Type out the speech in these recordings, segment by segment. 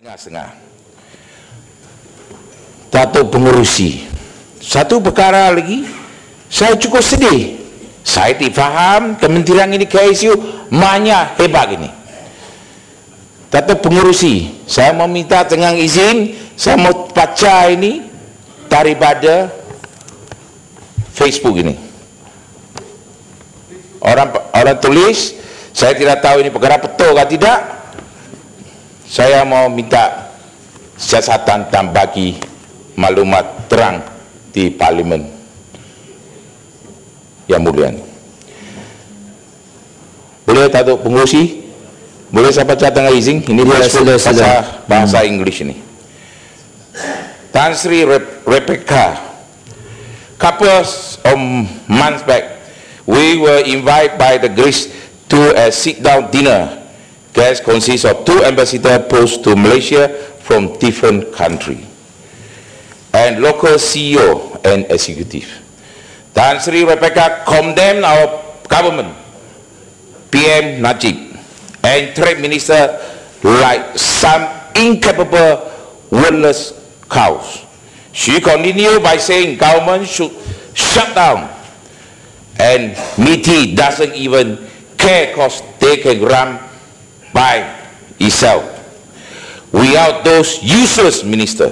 Setengah-setengah. Datuk pengurusi. Satu perkara lagi, saya cukup sedih. Saya difaham kementerian ini KSU banyak hebat ini. Datuk pengurusi, saya meminta dengan izin, saya mau baca ini daripada Facebook ini. Orang tulis, saya tidak tahu ini perkara betul atau tidak. Saya mau minta siasatan dan bagi maklumat terang di Parlimen yang mulia. Boleh Datuk pengurusi? Boleh saya baca dengan izin? Ini bahasa Inggeris ini. Tan Sri Rebecca, couple of months back, we were invited by the Greece to a sit-down dinner. Guests consist of 2 ambassador posts to Malaysia from different countries and local CEO and executive. Tan Sri Rebecca condemned our government, PM Najib, and Trade Minister like some incapable, worthless cows. She continued by saying government should shut down, and MITI doesn't even care because they can run by itself without those useless ministers.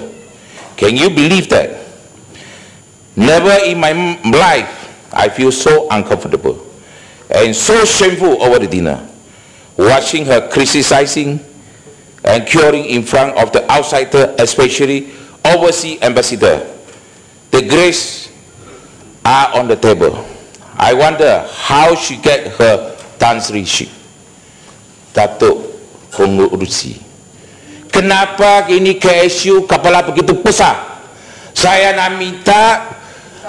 Can you believe that? Never in my life I feel so uncomfortable and so shameful over the dinner, watching her criticizing and curing in front of the outsider, especially overseas ambassador. The grades are on the table. I wonder how she get her tantriship. Datuk pengurusi, kenapa ini KSU kepala begitu besar? Saya nak minta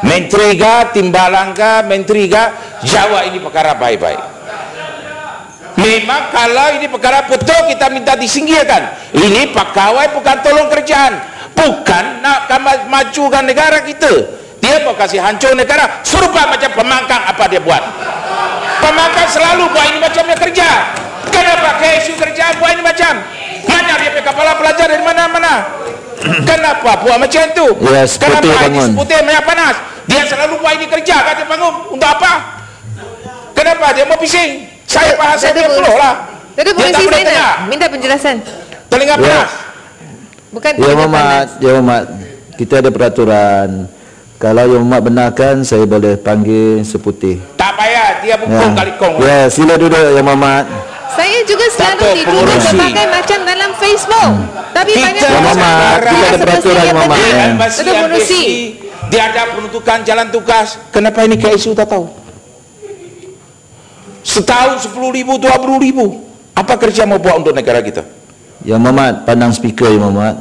menteri ga, timbalan ga, menteri ga jawab ini perkara baik-baik. Memang kalau ini perkara betul kita minta disingkirkan. Ini pegawai bukan tolong kerjaan, bukan nak majukan negara kita. Dia mau kasih hancur negara, serupa macam pemangkang apa dia buat. Pemangkang selalu buat ini macamnya kerja. Kenapa KSU kerja buat ini macam? Mana dia kepala pelajar dari mana-mana? Kenapa buat macam tu? Ya, kenapa ini seputih banyak panas? Dia selalu buat ini kerja, kata bangun. Untuk apa? Kenapa dia mau pising? Saya bahasa dia peluh lah. Tadi polisi saya nak minta penjelasan. Telinga panas. Bukan Ya Muhammad, ya Muhammad, kita ada peraturan. Kalau Yang Muhammad benarkan, saya boleh panggil seputih. Tak payah, dia pukul kali kong. Ya, sila duduk Yang Muhammad. Saya juga selalu dituduh berbagai macam dalam Facebook. Tapi banyak Yang Muhammad, kita ada peraturan Yang Muhammad. Betul pengurusi. Dia ada penuntukan jalan tugas. Kenapa ini KSU tak tahu? Setahun 10,000, 20,000. Apa kerja mau buat untuk negara kita? Yang Muhammad, pandang speaker Yang Muhammad.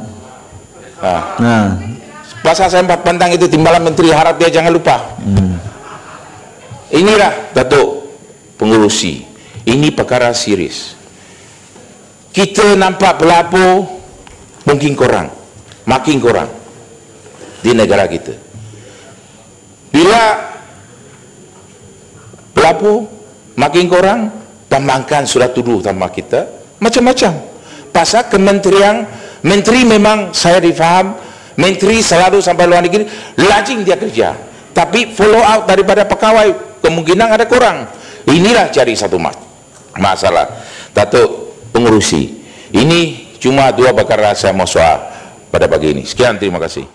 Nah, pasal saya pandang itu timbalan menteri, harap dia jangan lupa. Inilah Datuk pengurusi. Ini perkara serius. Kita nampak berlaku mungkin kurang, makin kurang di negara kita. Bila berlaku makin kurang, pembangkang sudah tuduh sama kita macam-macam. Pasal kementerian, menteri memang saya difaham, menteri selalu sampai luar negeri, lajing dia kerja. Tapi follow up daripada pegawai kemungkinan ada kurang. Inilah jadi satu masalah. Datuk pengurusi, ini cuma 2 perkara saya mau soal pada pagi ini. Sekian, terima kasih.